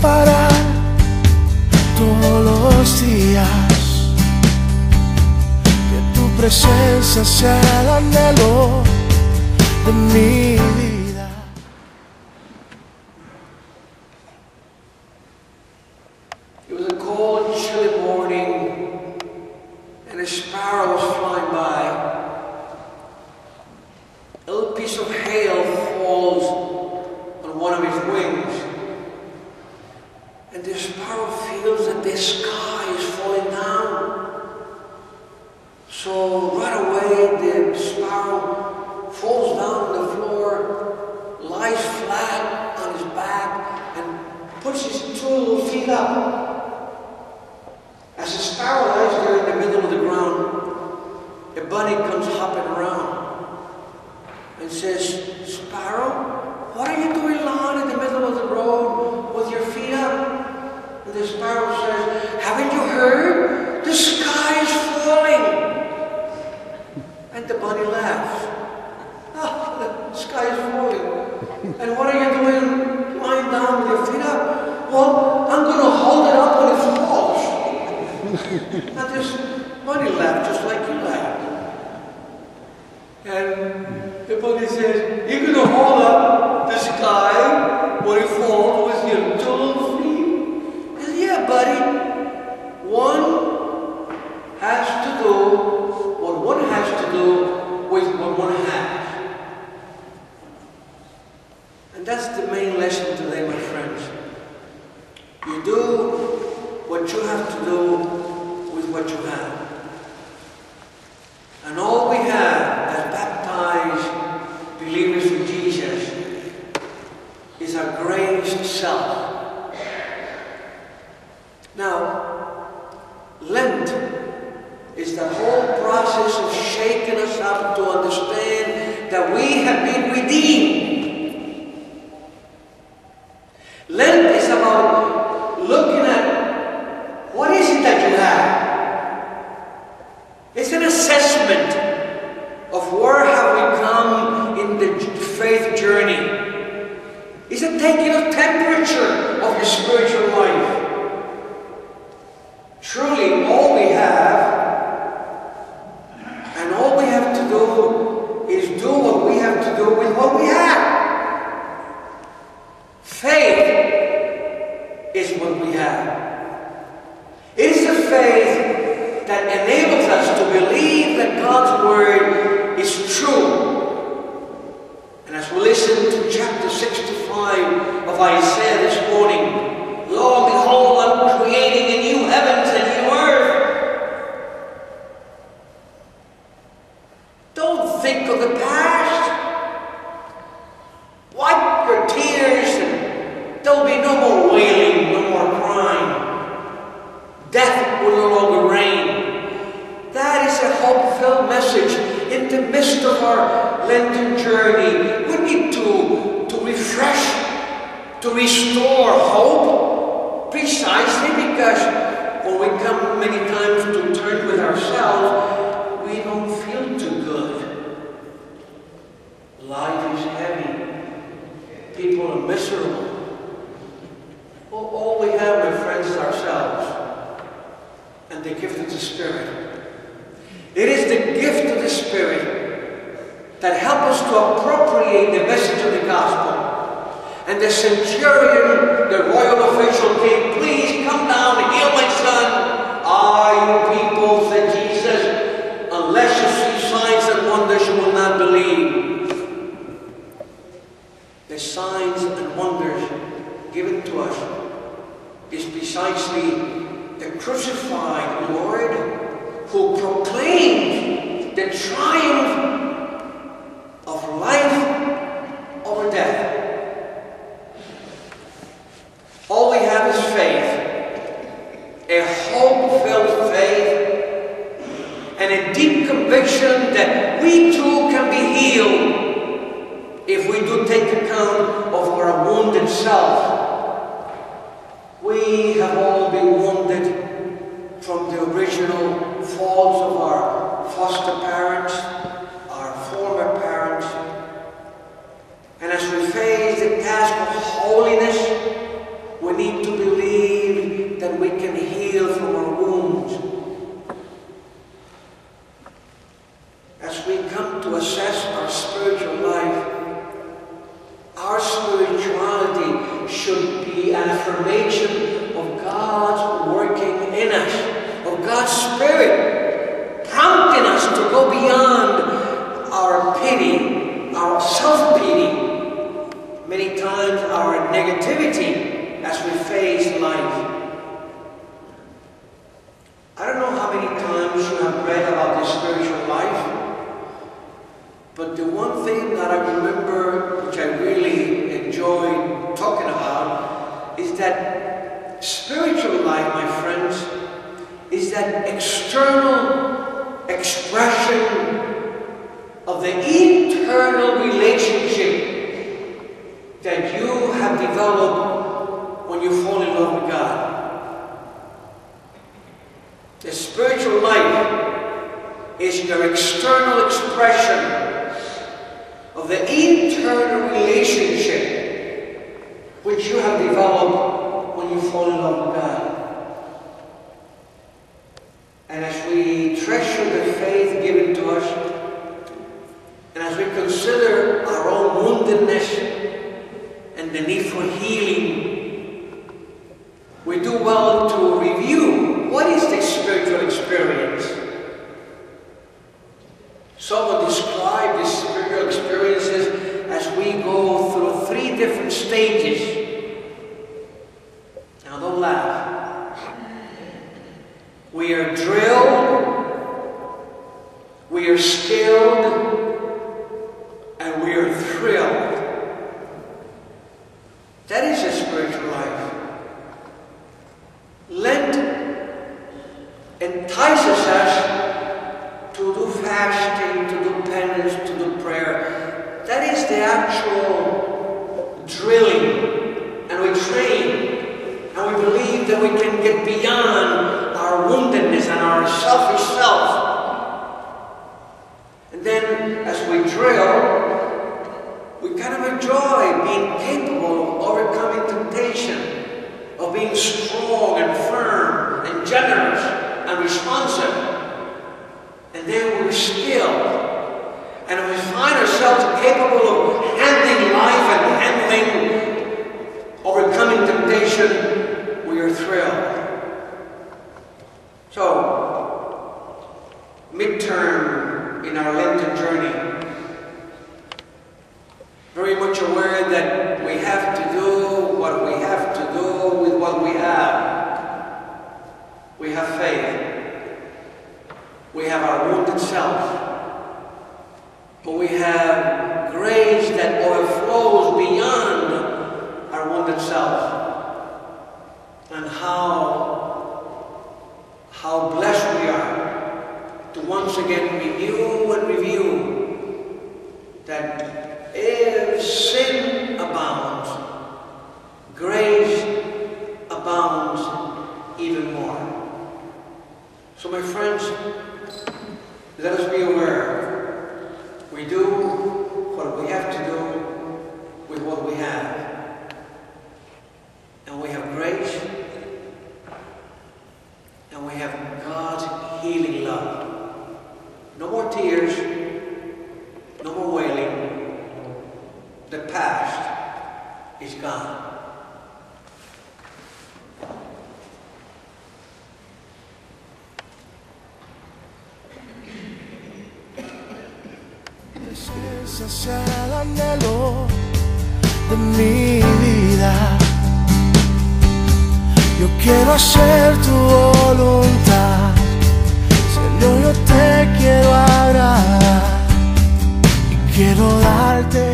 parar todos los días. Que tu presencia sea el anhelo de mi vida. It was a cold, chilly morning, and a sparrow was flying by. A little piece of hail falls on one of his wings, and the sparrow feels that the sky is falling down. So right away the sparrow falls down on the floor, lies flat on his back, and puts his two little feet up. As the sparrow lies there in the middle of the ground, a bunny comes hopping around and says, "Sparrow, what are you doing lying in the middle of the road with your feet up?" And the sparrow says, "Haven't you heard? The sky is falling." And the bunny laughs. "Ah, the sky is falling. And what are you doing lying down with your feet up?" "Well, I'm going to hold it up when it falls." And this bunny laughed just like you laughed. And the bunny says, "You're going to hold up the sky when it falls with your two little feet?" He says, "Yeah, buddy. One has to do what one has to do with what one has." And that's the main lesson today, my friends. You do what you have to do with what you have. And all we have as baptized believers in Jesus is our greatest self. Now, Lent is the whole process of shaking us up to understand that we have been redeemed. Lent is about looking at what is it that you have. It's an assessment of where have we come in the faith journey. It's a taking a temperature of your spiritual life. Truly, all we have, and all we have to do is do what we have to do with what we have. Faith is what we have. It is the faith that enables us to believe that God's Word is true. And as we listen to chapter 65 of Isaiah this morning, "Lo, behold, I'm creating a new heavens and new earth." Don't think of the past. Wipe your tears, and there'll be no more wailing, no more crying. Death will no longer reign. That is a hope-filled message in the midst of our Lenten journey. We need to refresh, to restore hope, precisely because when we come many times to turn with ourselves, we don't feel too good. Life is heavy. People are miserable. Well, all we have, my friends, is ourselves and the gift of the Spirit. It is the gift of the Spirit that helps us to appropriate the message of the gospel. And the centurion, the royal official, came, "Please come down and heal my son." "Ah, you people," said Jesus, "unless you see signs and wonders, you will not believe." The signs and wonders given to us is precisely the crucified Lord who proclaimed the triumph of life over death. All we have is faith, a hope-filled faith, and a deep conviction that we too can be healed if we do take account of our wounded self. We have all been wounded from the original faults of our foster parents, our former parents. And as we face the task of holiness, we we need to believe that we can heal from our wounds. As we come to assess our spiritual life, our spirituality should be an affirmation of God's working in us, of God's Spirit, prompting us to go beyond our pity, our self-pity, many times our negativity as we face life. I don't know how many times you have read about the spiritual life, but the one thing that I remember, which I really enjoyed talking about, is that spiritual life, my friends, is that external expression of the internal relationship that you have developed when you fall in love with God. The spiritual life is your external expression of the internal relationship which you have developed when you fall in love with God. And as we treasure the faith given to us, and as we consider our own woundedness and the need for healing, we do well to review what is the spiritual experience. Someone described these spiritual experiences as we go through 3 different stages. Now don't laugh. We are drilled, we are skilled, and we are thrilled. That is a spiritual life. Lent entices us to do fasting, to do penance, to do prayer. That is the actual drilling. And we train, and we believe that we can get beyond our woundedness and our selfish self. And then as we drill, we kind of enjoy being capable of overcoming temptation, of being strong and firm and generous and responsive. And then we're skilled. And we find ourselves capable of handling life and handling, overcoming temptation, we are thrilled. So, midterm in our Lenten journey, very much aware that we have to do what we have to do with what we have. We have faith. We have our wounded self. But we have grace that overflows beyond our wounded self. And how blessed we are to once again renew and review that if sin abounds, grace abounds even more. So my friends, let us be aware. We do what we have to do with what we have. And we have grace, and we have God's healing love. No more tears, no more wailing. The past is gone. Ese es el anhelo de mi vida. Yo quiero hacer tu voluntad, Señor, yo te quiero agradar y quiero darte